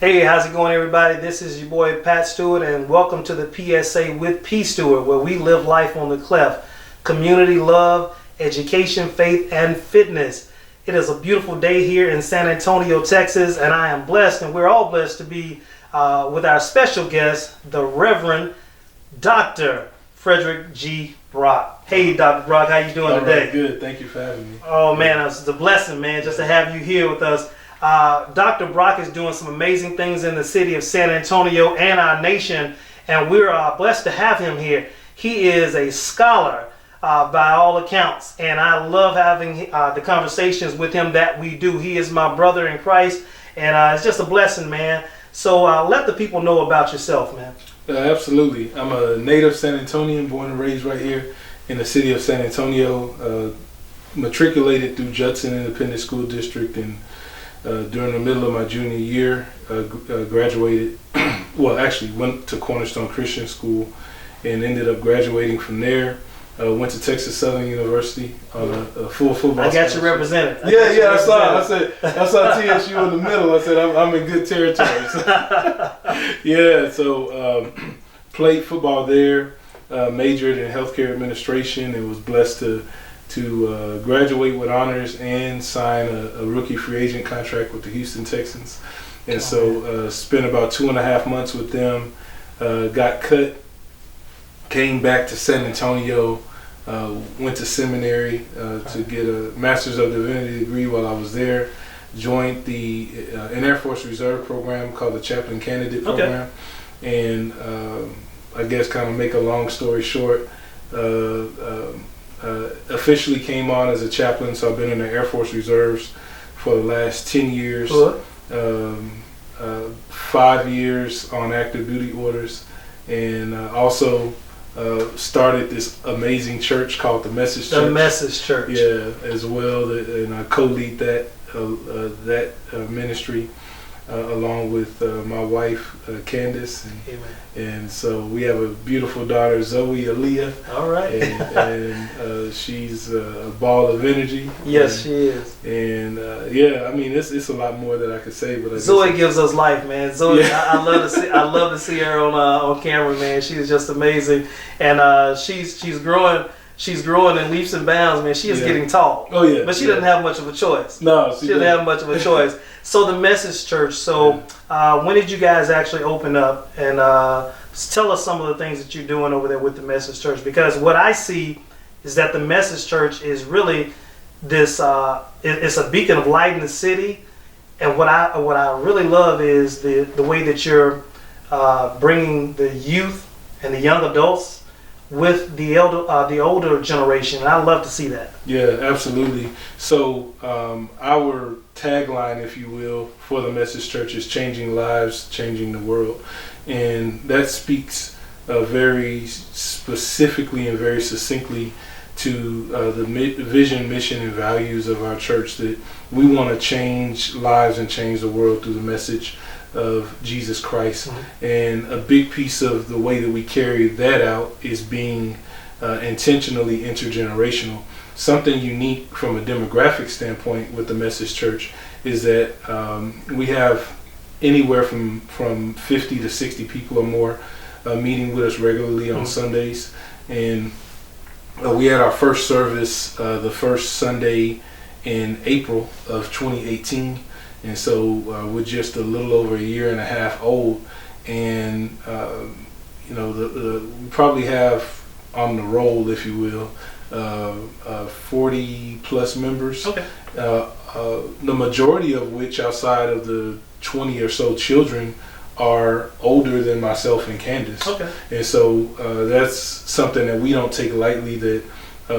Hey, how's it going, everybody? This is your boy Stewart, and welcome to the PSA with PStewart, where we live life on the cleft. Community, love, education, faith, and fitness. It is a beautiful day here in San Antonio, Texas, and I am blessed, and we're all blessed to be with our special guest, the Reverend Dr. Fredricc G. Brock. Hey, Dr. Brock, how you doing today? Right, good. Thank you for having me. Oh, man, it's a blessing, man, just to have you here with us. Dr. Brock is doing some amazing things in the city of San Antonio and our nation, and we're blessed to have him here. He is a scholar by all accounts, and I love having the conversations with him that we do. He is my brother in Christ, and it's just a blessing, man. So let the people know about yourself, man. Absolutely. I'm a native San Antonian, born and raised right here in the city of San Antonio, matriculated through Judson Independent School District, and during the middle of my junior year, graduated, well, actually went to Cornerstone Christian School and ended up graduating from there. Went to Texas Southern University on a full football. I got you represented. I saw TSU in the middle. I said, I'm in good territory. So played football there, majored in healthcare administration, and was blessed to graduate with honors and sign a rookie free agent contract with the Houston Texans. And so spent about 2.5 months with them, got cut, came back to San Antonio, went to seminary to get a Master's of Divinity degree while I was there, joined an Air Force Reserve program called the Chaplain Candidate Program, and I guess kind of make a long story short, officially came on as a chaplain, so I've been in the Air Force Reserves for the last 10 years, 5 years on active duty orders, and also started this amazing church called the Message Church. The Message Church. Yeah, as well, and I co-lead that ministry along with my wife Kandace, and so we have a beautiful daughter, Zoe Aaliyah. All right. and she's a ball of energy. Yes, she is. And I mean, it's a lot more that I could say, but Zoe gives us life, man. Zoe, I love to see her on camera, man. She's just amazing, and she's growing. She's growing in leaps and bounds, man. She is getting tall. Oh, yeah. But she doesn't have much of a choice. No, she doesn't have much of a choice. So the Message Church. So when did you guys actually open up? And tell us some of the things that you're doing over there with the Message Church. Because what I see is that the Message Church is really this. It's a beacon of light in the city. And what I really love is the way that you're bringing the youth and the young adults with the older generation. And I love to see that. Yeah, absolutely. So our tagline, if you will, for the Message Church is changing lives, changing the world. And that speaks very specifically and very succinctly to the vision, mission, and values of our church, that we want to change lives and change the world through the message of Jesus Christ. Mm-hmm. And a big piece of the way that we carry that out is being intentionally intergenerational. Something unique from a demographic standpoint with the Message Church is that we have anywhere from 50 to 60 people or more meeting with us regularly on Sundays. And we had our first service the first Sunday in April of 2018. And so we're just a little over a year and a half old, and we probably have on the roll, if you will, 40 plus members. Okay. The majority of which, outside of the 20 or so children, are older than myself and Kandace. Okay. And so that's something that we don't take lightly, that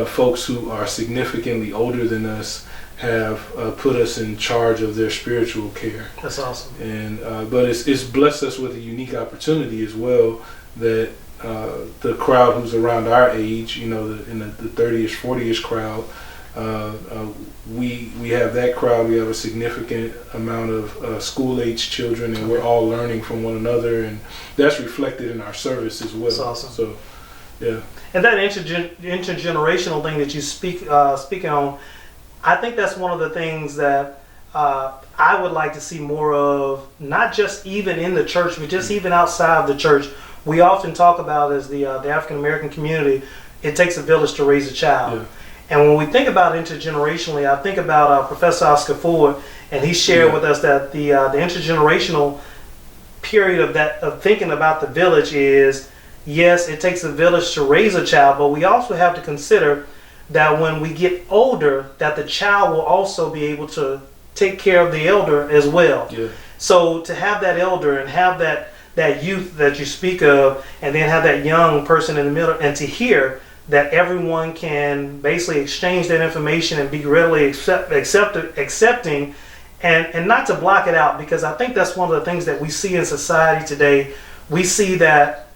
folks who are significantly older than us have put us in charge of their spiritual care. That's awesome. And but it's blessed us with a unique opportunity as well, that the crowd who's around our age, in the 30ish, 40ish crowd, we have that crowd. We have a significant amount of school-age children, and we're all learning from one another, and that's reflected in our service as well. That's awesome. So, yeah. And that intergenerational thing that you speaking on, I think that's one of the things that I would like to see more of, not just even in the church, but just even outside of the church. We often talk about, as the African American community, it takes a village to raise a child. Yeah. And when we think about intergenerationally, I think about Professor Oscar Ford, and he shared with us that the intergenerational period of thinking about the village is, yes, it takes a village to raise a child, but we also have to consider that when we get older, that the child will also be able to take care of the elder as well. Yeah. So to have that elder and have that youth that you speak of, and then have that young person in the middle, and to hear that everyone can basically exchange that information and be readily accepting, and not to block it out, because I think that's one of the things that we see in society today. We see that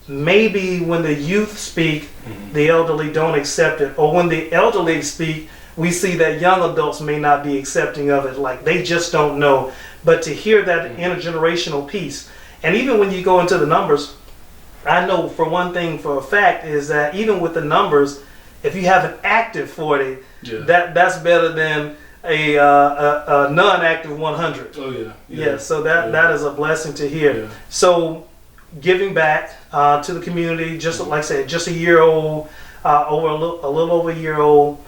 maybe when the youth speak, the elderly don't accept it, or when the elderly speak, we see that young adults may not be accepting of it, like they just don't know. But to hear that intergenerational piece, and even when you go into the numbers, I know for one thing for a fact is that even with the numbers, if you have an active 40, that's better than a non-active 100. Oh yeah. Yeah. So that is a blessing to hear. Yeah. So giving back to the community, just like I said, just a year old, a little over a year old.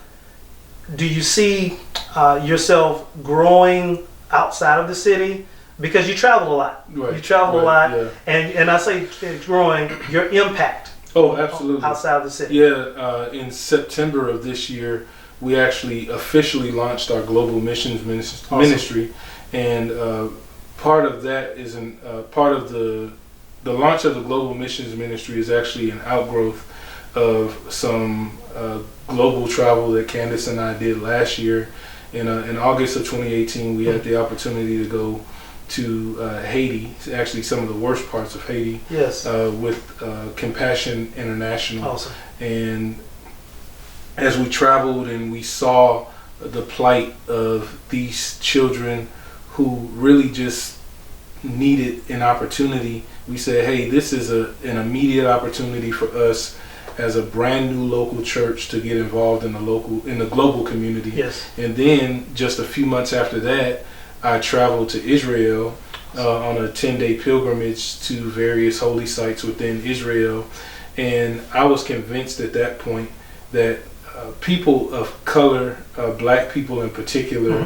Do you see yourself growing outside of the city? Because you travel a lot. Right. You travel a lot, and I say growing your impact. Oh, absolutely. Outside of the city. Yeah, in September of this year, we actually officially launched our global missions ministry, and part of that is part of the launch of the global missions ministry is actually an outgrowth of some global travel that Kandace and I did last year. In August of 2018, we had the opportunity to go to Haiti, actually some of the worst parts of Haiti, with Compassion International. Awesome. And as we traveled and we saw the plight of these children who really just needed an opportunity, we said, hey, this is an immediate opportunity for us as a brand new local church to get involved in the global community. Yes. And then just a few months after that, I traveled to Israel on a 10-day pilgrimage to various holy sites within Israel. And I was convinced at that point that people of color, black people in particular,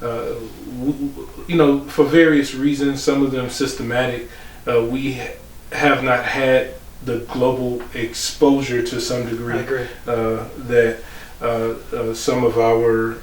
for various reasons, some of them systematic, we have not had the global exposure to some degree that some of our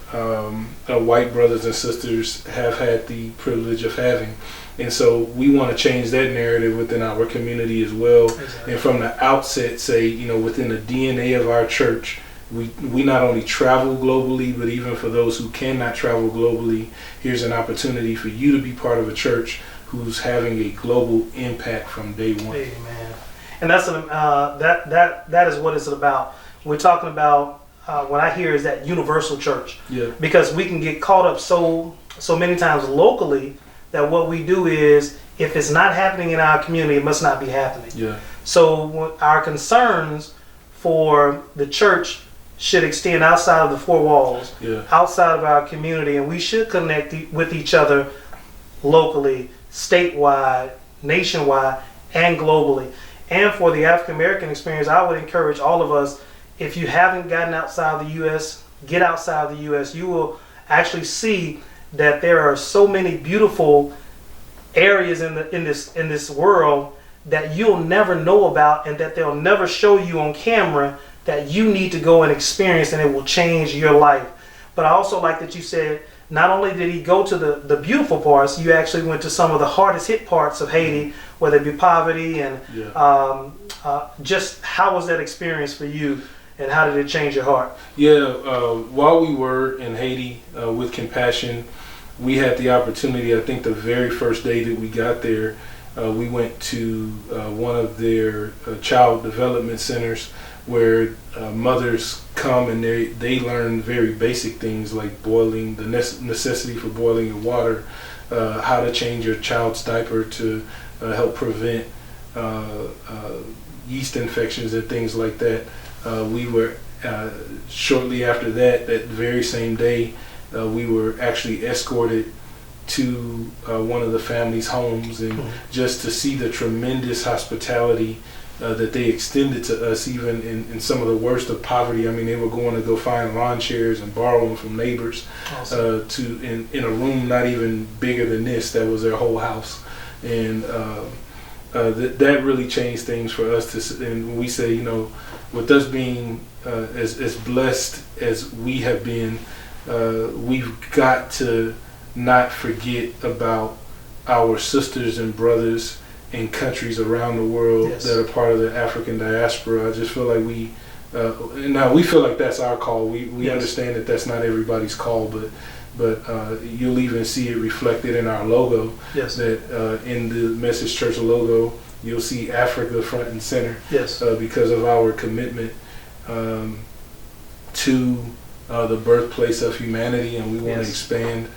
white brothers and sisters have had the privilege of having. And so we want to change that narrative within our community as well. Exactly. And from the outset say, within the DNA of our church, we not only travel globally, but even for those who cannot travel globally, here's an opportunity for you to be part of a church who's having a global impact from day one. Amen. And that's that is what it's about. We're talking about what I hear is that universal church. Yeah. Because we can get caught up so many times locally that what we do is, if it's not happening in our community, it must not be happening. Yeah. So our concerns for the church should extend outside of the four walls, outside of our community, and we should connect with each other locally, statewide, nationwide, and globally. And for the African American experience, I would encourage all of us, if you haven't gotten outside the U.S., get outside the U.S. You will actually see that there are so many beautiful areas in this world that you'll never know about, and that they'll never show you on camera, that you need to go and experience, and it will change your life. But I also like that you said, not only did he go to the beautiful parts, you actually went to some of the hardest hit parts of Haiti, whether it be poverty and just how was that experience for you, and how did it change your heart? Yeah, while we were in Haiti with Compassion, we had the opportunity, I think the very first day that we got there, we went to one of their child development centers where mothers come and they learn very basic things like boiling, the necessity for boiling your water, how to change your child's diaper to help prevent yeast infections and things like that. We were shortly after that very same day, we were actually escorted to one of the family's homes, and just to see the tremendous hospitality that they extended to us, even in some of the worst of poverty. I mean, they were going to go find lawn chairs and borrow them from neighbors. Awesome. In a room not even bigger than this. That was their whole house, and that really changed things for us. And we say, with us being as blessed as we have been, we've got to not forget about our sisters and brothers in countries around the world that are part of the African diaspora. I just feel like we feel like that's our call. We understand that that's not everybody's call, but you'll even see it reflected in our logo. Yes. That in the Message Church logo, you'll see Africa front and center. Yes. Because of our commitment to the birthplace of humanity, and we want to expand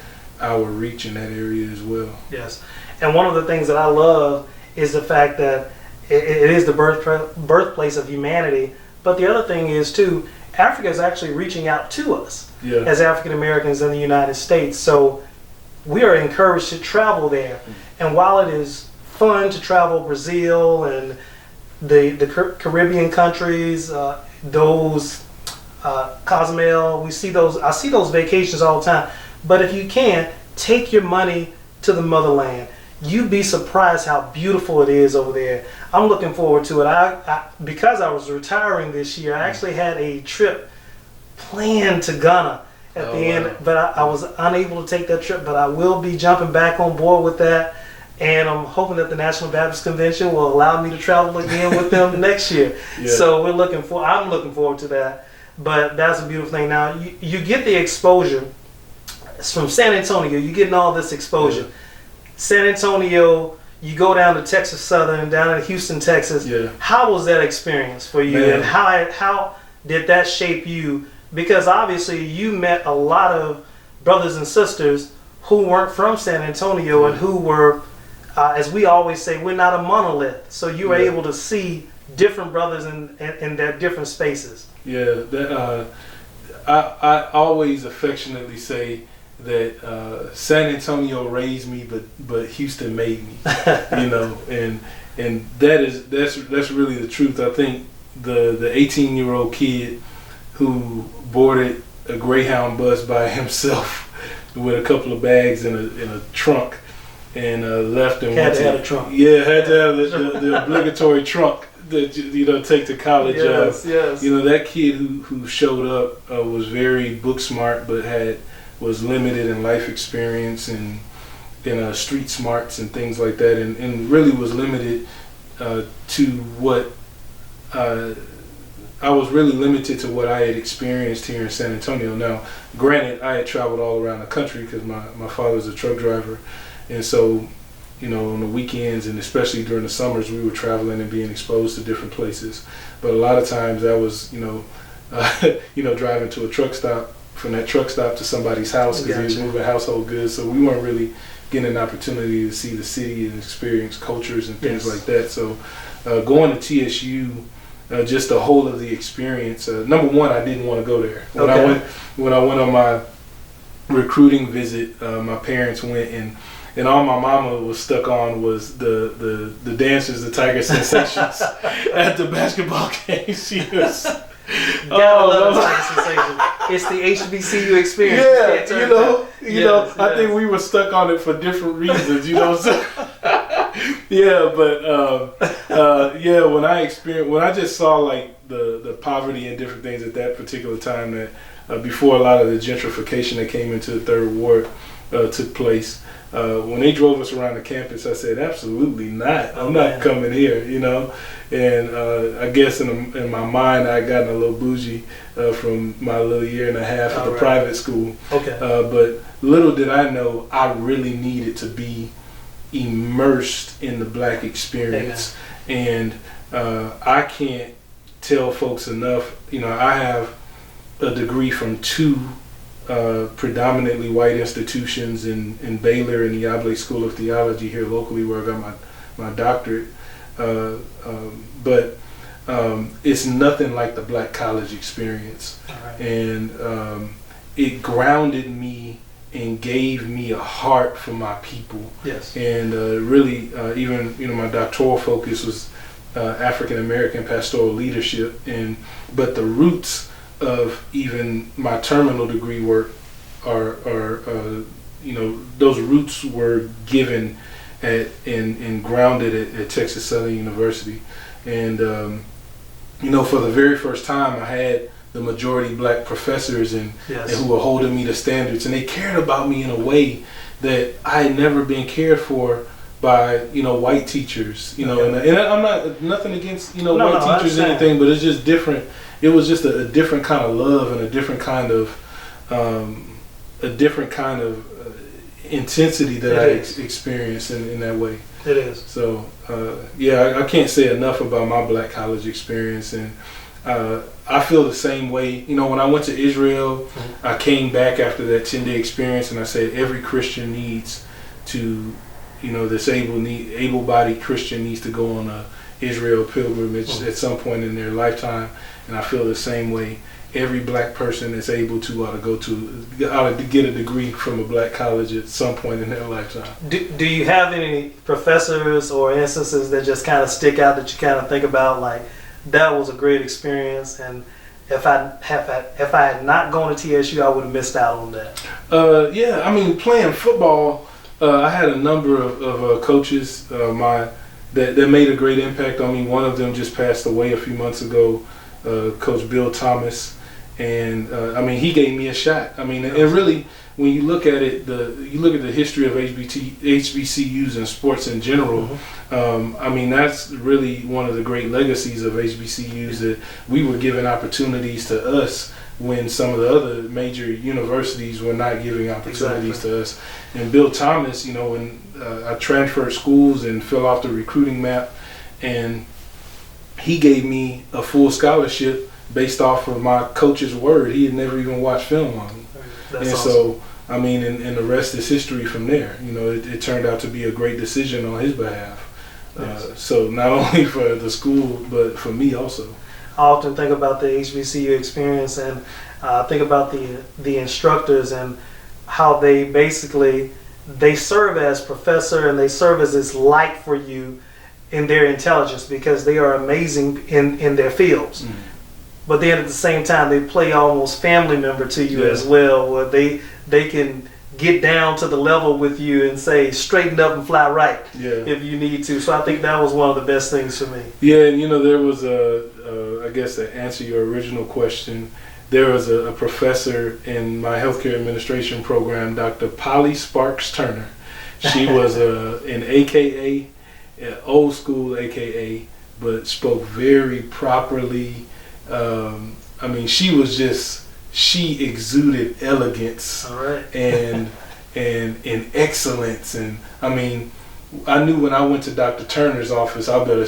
our reach in that area as well. Yes. And one of the things that I love is the fact that it is the birthplace of humanity, but the other thing is too, Africa is actually reaching out to us as African Americans in the United States. So we are encouraged to travel there. And while it is fun to travel Brazil and the Caribbean countries, those Cozumel, I see those vacations all the time. But if you can, take your money to the motherland. You'd be surprised how beautiful it is over there. I'm looking forward to it. I because I was retiring this year, I actually had a trip planned to Ghana at the end, but I was unable to take that trip. But I will be jumping back on board with that, and I'm hoping that the National Baptist Convention will allow me to travel again with them next year. Yeah. So I'm looking forward to that. But that's a beautiful thing. Now you get the exposure. It's from San Antonio. You're getting all this exposure. Yeah. San Antonio, you go down to Texas Southern, down in Houston, Texas. Yeah. How was that experience for you? Man. And how did that shape you? Because obviously you met a lot of brothers and sisters who weren't from San Antonio and who were, as we always say, we're not a monolith. So you were able to see different brothers in their different spaces. Yeah, I always affectionately say that San Antonio raised me, but Houston made me, and that's really the truth. I think the 18-year-old kid who boarded a Greyhound bus by himself with a couple of bags in a trunk and left and had to have a trunk. Yeah, had to have the obligatory trunk that take to college. Yes. That kid who showed up was very book smart, but was limited in life experience and in street smarts and things like that, and really was limited to what I was really limited to what I had experienced here in San Antonio. Now, granted, I had traveled all around the country because my father's a truck driver, and so on the weekends and especially during the summers, we were traveling and being exposed to different places. But a lot of times I was driving to a truck stop, from that truck stop to somebody's house because he was moving household goods, so we weren't really getting an opportunity to see the city and experience cultures and things like that. So going to TSU, just the whole of the experience. Number one, I didn't want to go there. When I went on my recruiting visit, my parents went, and all my mama was stuck on was the dancers, the Tiger Sensations at the basketball game. She was. It's the HBCU experience. Yeah, I think we were stuck on it for different reasons, So when I just saw like the poverty and different things at that particular time, that before a lot of the gentrification that came into the Third Ward took place. When they drove us around the campus, I said, absolutely not. I'm not coming here, And I guess in my mind, I gotten a little bougie from my little year and a half at the private school. Okay. But little did I know, I really needed to be immersed in the Black experience. Amen. And I can't tell folks enough. I have a degree from two predominantly white institutions in Baylor and the Yable School of Theology here locally, where I got my doctorate. But it's nothing like the Black college experience. Right. And it grounded me and gave me a heart for my people. Yes. And really, even my doctoral focus was African American pastoral leadership, but the roots of even my terminal degree work are those roots were given and grounded at Texas Southern University. And for the very first time, I had the majority black professors and who were holding me to standards, and they cared about me in a way that I had never been cared for by white teachers. And I'm not nothing against white teachers or anything, but it's just different. It was just a different kind of love and a different kind of intensity that I experienced in that way. It is. So I can't say enough about my black college experience, and I feel the same way. When I went to Israel, I came back after that 10-day experience, and I said every Christian needs to, this able-bodied Christian needs to go on a Israel pilgrimage at some point in their lifetime, and I feel the same way. Every black person that's able to ought to get a degree from a black college at some point in their lifetime. Do you have any professors or instances that just kind of stick out that you kind of think about, like, that was a great experience, and if I had not gone to TSU, I would have missed out on that? Playing football, I had a number of coaches that made a great impact on me. One of them just passed away a few months ago, Coach Bill Thomas, and he gave me a shot. And really, when you look at it, you look at the history of HBCUs and sports in general. That's really one of the great legacies of HBCUs, that we were given opportunities to us when some of the other major universities were not giving opportunities to us. And Bill Thomas, when I transferred schools and fell off the recruiting map, and he gave me a full scholarship based off of my coach's word. He had never even watched film on me. That's awesome. So, and the rest is history from there. It turned out to be a great decision on his behalf. So not only for the school, but for me also. I often think about the HBCU experience, and think about the instructors and how they serve as professor, and they serve as this light for you in their intelligence, because they are amazing in their fields. But then at the same time, they play almost family member to you as well, where they can get down to the level with you and say, straighten up and fly right if you need to. So I think that was one of the best things for me. Yeah, and there was I guess to answer your original question, there was a professor in my healthcare administration program, Dr. Polly Sparks Turner. She was an AKA, old school AKA, but spoke very properly. She exuded elegance and excellence, and I knew when I went to Dr. Turner's office, I better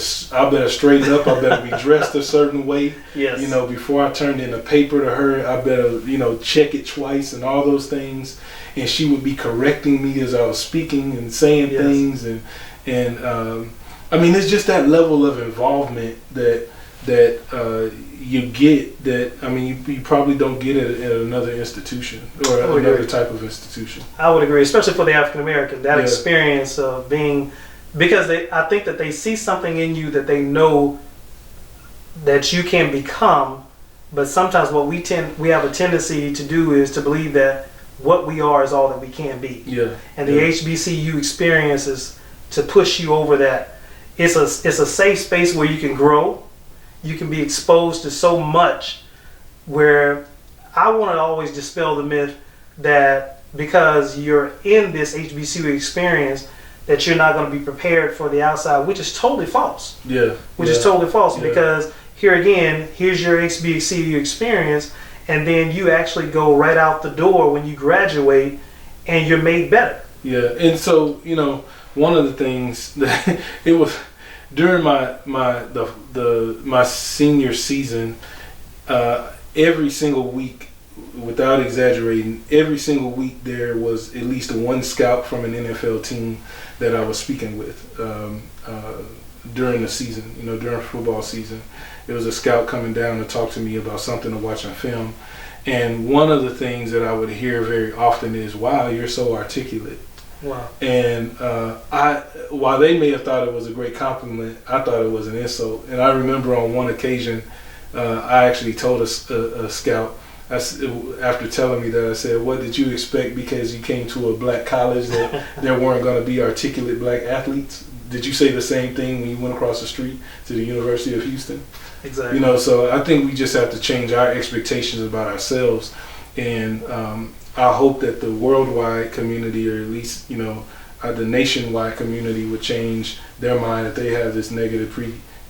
straighten up. I better be dressed a certain way. Yes. Before I turned in a paper to her, I better check it twice and all those things. And she would be correcting me as I was speaking and saying things, and it's just that level of involvement that you get that you probably don't get it at another institution or another type of institution. I would agree, especially for the African American, that experience of being, because I think that they see something in you that they know that you can become, but sometimes what we have a tendency to do is to believe that what we are is all that we can be. And the HBCU experience is to push you over that. It's a safe space where you can grow. You can be exposed to so much, where I want to always dispel the myth that because you're in this HBCU experience that you're not going to be prepared for the outside, which is totally false. Which is totally false, because here again, here's your HBCU experience, and then you actually go right out the door when you graduate and you're made better. And so, one of the things that it was during my senior season, every single week, without exaggerating, every single week there was at least one scout from an NFL team that I was speaking with during the season. During football season, there was a scout coming down to talk to me about something to watch on film, And one of the things that I would hear very often is, "Wow, you're so articulate." Wow. And while they may have thought it was a great compliment, I thought it was an insult. And I remember on one occasion, I actually told a scout, after telling me that, I said, "What did you expect because you came to a black college that there weren't going to be articulate black athletes? Did you say the same thing when you went across the street to the University of Houston?" Exactly. So I think we just have to change our expectations about ourselves. And I hope that the worldwide community, or at least, the nationwide community, would change their mind, that they have this negative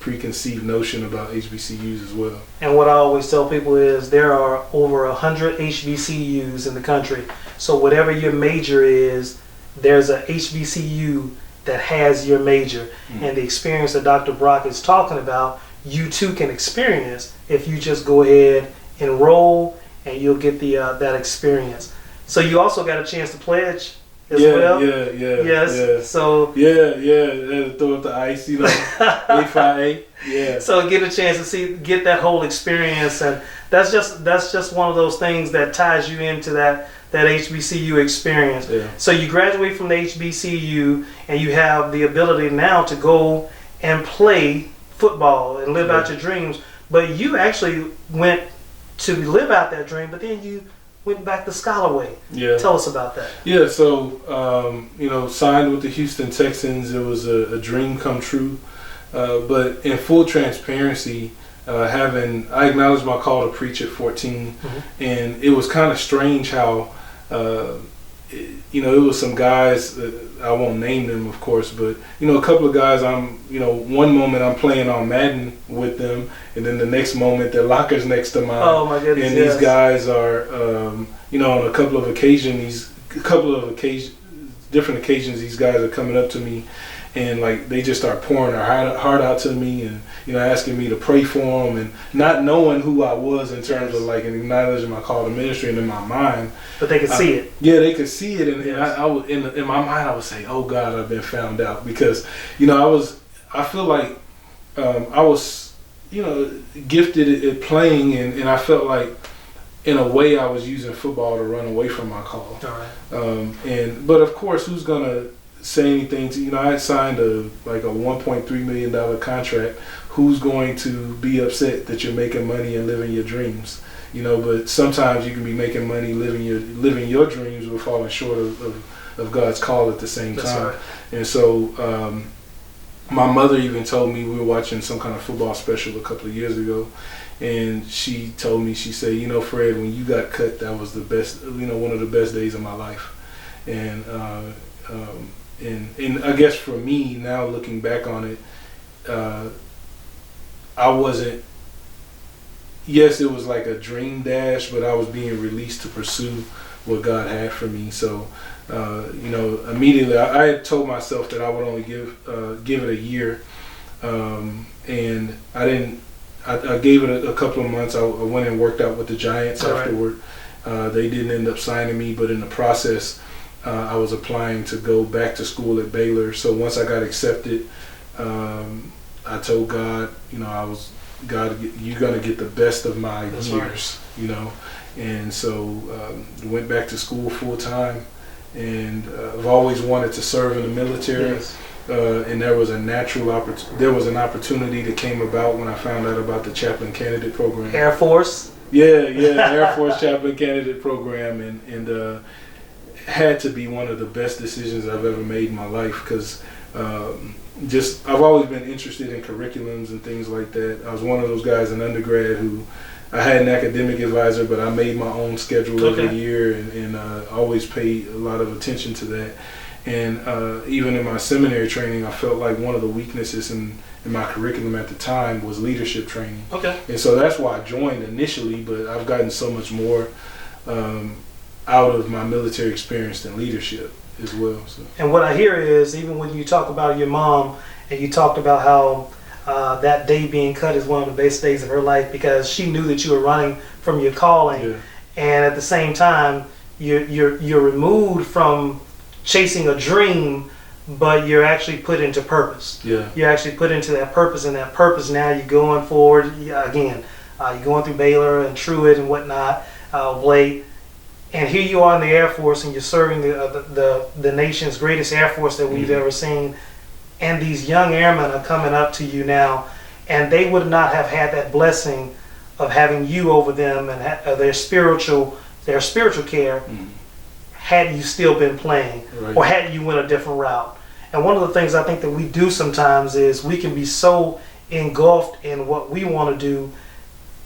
preconceived notion about HBCUs as well. And what I always tell people is there are over 100 HBCUs in the country. So whatever your major is, there's a HBCU that has your major. And the experience that Dr. Brock is talking about, you too can experience if you just go ahead, enroll, and you'll get that experience. So you also got a chance to pledge as well. Yes. So throw up the ice, A5A. Yeah. So get a chance to get that whole experience, and that's just one of those things that ties you into that HBCU experience. Yeah. So you graduate from the HBCU, and you have the ability now to go and play football and live out your dreams. But you actually went to live out that dream, but then you went back the scholar way. Yeah. Tell us about that. Yeah, so, signed with the Houston Texans. It was a dream come true. But in full transparency, I acknowledged my call to preach at 14. And it was kind of strange how, it was some guys, I won't name them, of course, but, a couple of guys, one moment I'm playing on Madden with them, and then the next moment their locker's next to mine. Oh my goodness! And these guys are, on a couple of different occasions, these guys are coming up to me, and like they just start pouring their heart out to me, and asking me to pray for them, and not knowing who I was in terms of like acknowledging my call to ministry, and in my mind, but they could see it. Yeah, they could see it, and I would in my mind I would say, "Oh God, I've been found out," because I feel like I was gifted at playing, and I felt like in a way I was using football to run away from my call. All right. But of course, who's gonna say anything to I signed a $1.3 million contract. Who's going to be upset that you're making money and living your dreams? But sometimes you can be making money, living your dreams, but falling short of God's call at the same time. That's right. And so my mother even told me, we were watching some kind of football special a couple of years ago, and she told me, she said, Fred, when you got cut, that was the best, one of the best days of my life. And I guess for me now, looking back on it, I wasn't. Yes, it was like a dream dash, but I was being released to pursue what God had for me. So, immediately I had told myself that I would only give it a year, and I didn't. I gave it a couple of months. I went and worked out with the Giants afterward. They didn't end up signing me, but in the process, I was applying to go back to school at Baylor. So once I got accepted, I told God, God, you're gonna get the best of my years, And so went back to school full time, and I've always wanted to serve in the military. Yes. And there was an opportunity that came about when I found out about the chaplain candidate program. Air Force. Yeah, Air Force Chaplain candidate program, and had to be one of the best decisions I've ever made in my life, because I've always been interested in curriculums and things like that. I was one of those guys in undergrad who I had an academic advisor, but I made my own schedule every year, and always paid a lot of attention to that. And even in my seminary training, I felt like one of the weaknesses in my curriculum at the time was leadership training. Okay. And so that's why I joined initially, but I've gotten so much more out of my military experience than leadership as well. So. And what I hear is, even when you talk about your mom, and you talked about how that day being cut is one of the best days of her life, because she knew that you were running from your calling, and at the same time, you're removed from chasing a dream, but you're actually put into purpose. Yeah. You're actually put into that purpose, and that purpose now you're going forward again. You're going through Baylor and Truett and whatnot. late. And here you are in the Air Force, and you're serving the nation's greatest Air Force that we've ever seen. And these young airmen are coming up to you now, and they would not have had that blessing of having you over them and their spiritual care had you still been playing, or had you went a different route. And one of the things I think that we do sometimes is we can be so engulfed in what we want to do,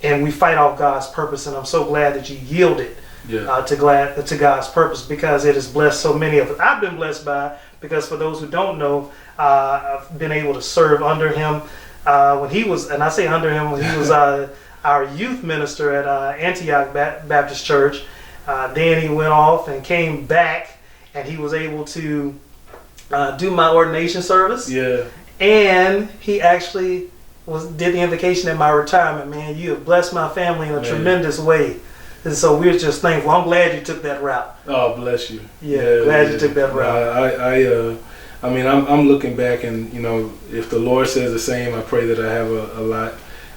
and we fight off God's purpose. And I'm so glad that you yielded to God's purpose, because it has blessed so many of us. I've been blessed by it, because for those who don't know, I've been able to serve under him when he was, and I say under him, when he was our youth minister at Antioch Baptist Church. Then he went off and came back, and he was able to do my ordination service. Yeah. And he actually did the invocation at my retirement. Man, you have blessed my family in a tremendous way. And so we're just thankful. I'm glad you took that route. Oh, bless you. Yeah, glad you took that route. I mean, I'm looking back, and if the Lord says the same, I pray that I have a lot,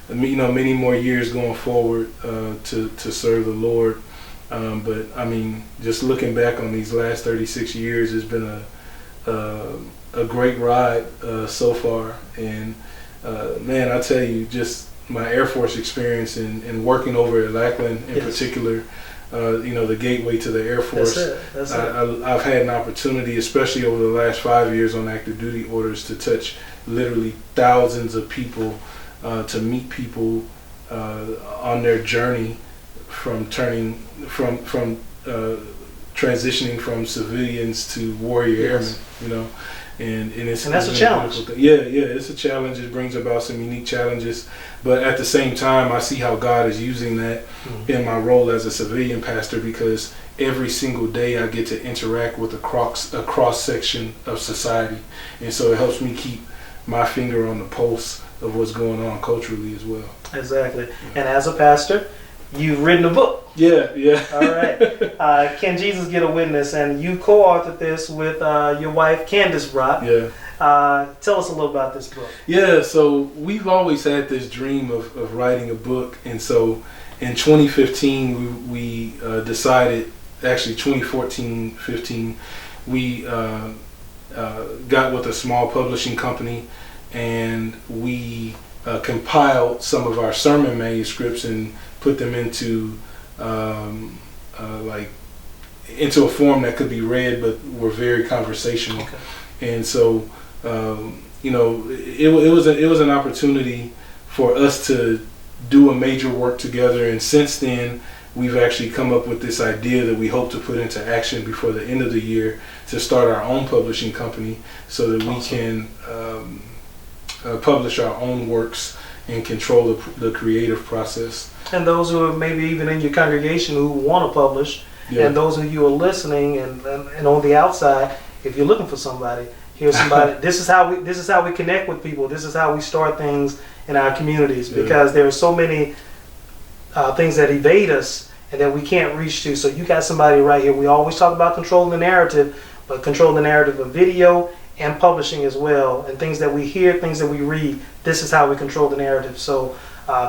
many more years going forward to serve the Lord. But I mean, just looking back on these last 36 years has been a great ride so far. And man, I tell you, just my Air Force experience and working over at Lackland in particular, the gateway to the Air Force. That's it. I've had an opportunity, especially over the last 5 years on active duty orders, to touch literally thousands of people, to meet people on their journey from transitioning from civilians to warrior airmen, and that's a challenge. Yeah, it's a challenge. It brings about some unique challenges, but at the same time, I see how God is using that in my role as a civilian pastor, because every single day I get to interact with a cross section of society, and so it helps me keep my finger on the pulse of what's going on culturally as well. Exactly. Yeah. And as a pastor, you've written a book. Yeah. All right. Can Jesus Get a Witness? And you co-authored this with your wife, Kandace Brock. Yeah. Tell us a little about this book. Yeah, so we've always had this dream of writing a book. And so in 2015, we decided, actually 2014-15, we got with a small publishing company, and we compiled some of our sermon manuscripts and put them into into a form that could be read, but were very conversational. Okay. And so it was an opportunity for us to do a major work together. And since then, we've actually come up with this idea that we hope to put into action before the end of the year, to start our own publishing company, so that we can publish our own works and control the creative process. And those who are maybe even in your congregation who want to publish, and those of you who are listening and on the outside, if you're looking for somebody, here's somebody. This is how we connect with people. This is how we start things in our communities, because there are so many things that evade us and that we can't reach to. So you got somebody right here. We always talk about controlling the narrative, but control the narrative of video and publishing as well, and things that we hear, things that we read. This is how we control the narrative. So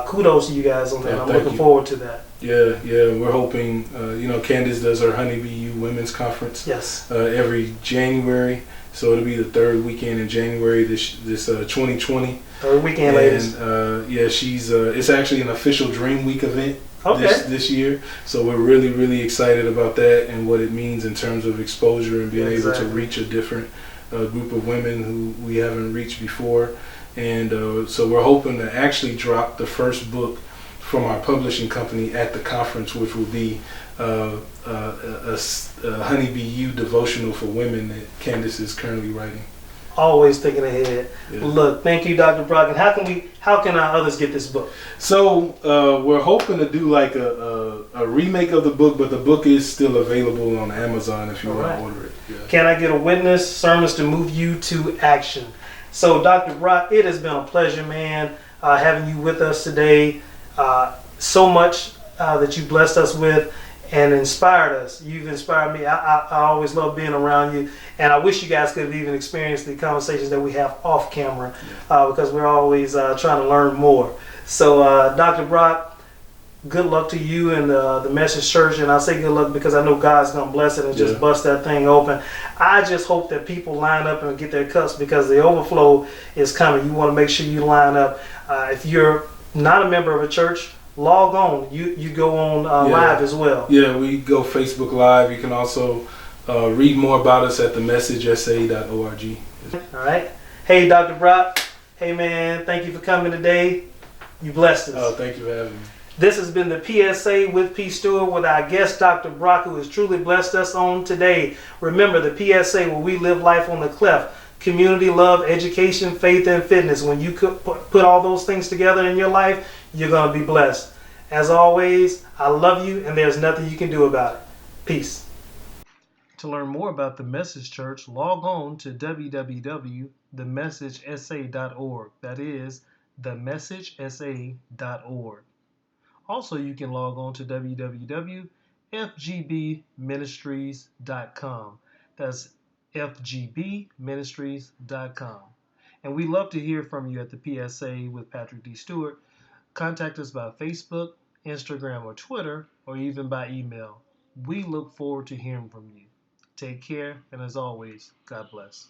kudos to you guys on that. I'm looking forward to that. Yeah, we're hoping, Kandace does her Honeybee U Women's Conference every January. So it'll be the third weekend in January this 2020. Third weekend, ladies. And she's it's actually an official Dream Week event this year. So we're really, really excited about that and what it means in terms of exposure and being able to reach a different group of women who we haven't reached before. And so we're hoping to actually drop the first book from our publishing company at the conference, which will be a Honeybee U devotional for women that Kandace is currently writing. Always thinking ahead. Yeah. Look, thank you, Dr. Brock. And how can others get this book? So we're hoping to do like a remake of the book, but the book is still available on Amazon if you want to order it. Yeah. Can I Get a Witness? Sermons to Move You to Action. So, Dr. Brock, it has been a pleasure, man, having you with us today. So much that you blessed us with and inspired us. You've inspired me. I always love being around you, and I wish you guys could have even experienced the conversations that we have off camera, because we're always trying to learn more. So, Dr. Brock, good luck to you and the Message Church. And I say good luck because I know God's going to bless it and just bust that thing open. I just hope that people line up and get their cups because the overflow is coming. You want to make sure you line up. If you're not a member of a church, log on. You go on live as well. Yeah, we go Facebook Live. You can also read more about us at themessagesa.org. All right. Hey, Dr. Brock. Hey, man. Thank you for coming today. You blessed us. Oh, thank you for having me. This has been the PSA with Stewart with our guest, Dr. Brock, who has truly blessed us on today. Remember, the PSA, where we live life on the cleft. Community, love, education, faith, and fitness. When you put all those things together in your life, you're going to be blessed. As always, I love you, and there's nothing you can do about it. Peace. To learn more about the Message Church, log on to www.themessagesa.org. That is, themessagesa.org. Also, you can log on to www.fgbministries.com. That's fgbministries.com. And we love to hear from you at the PSA with Patrick D. Stewart. Contact us by Facebook, Instagram, or Twitter, or even by email. We look forward to hearing from you. Take care, and as always, God bless.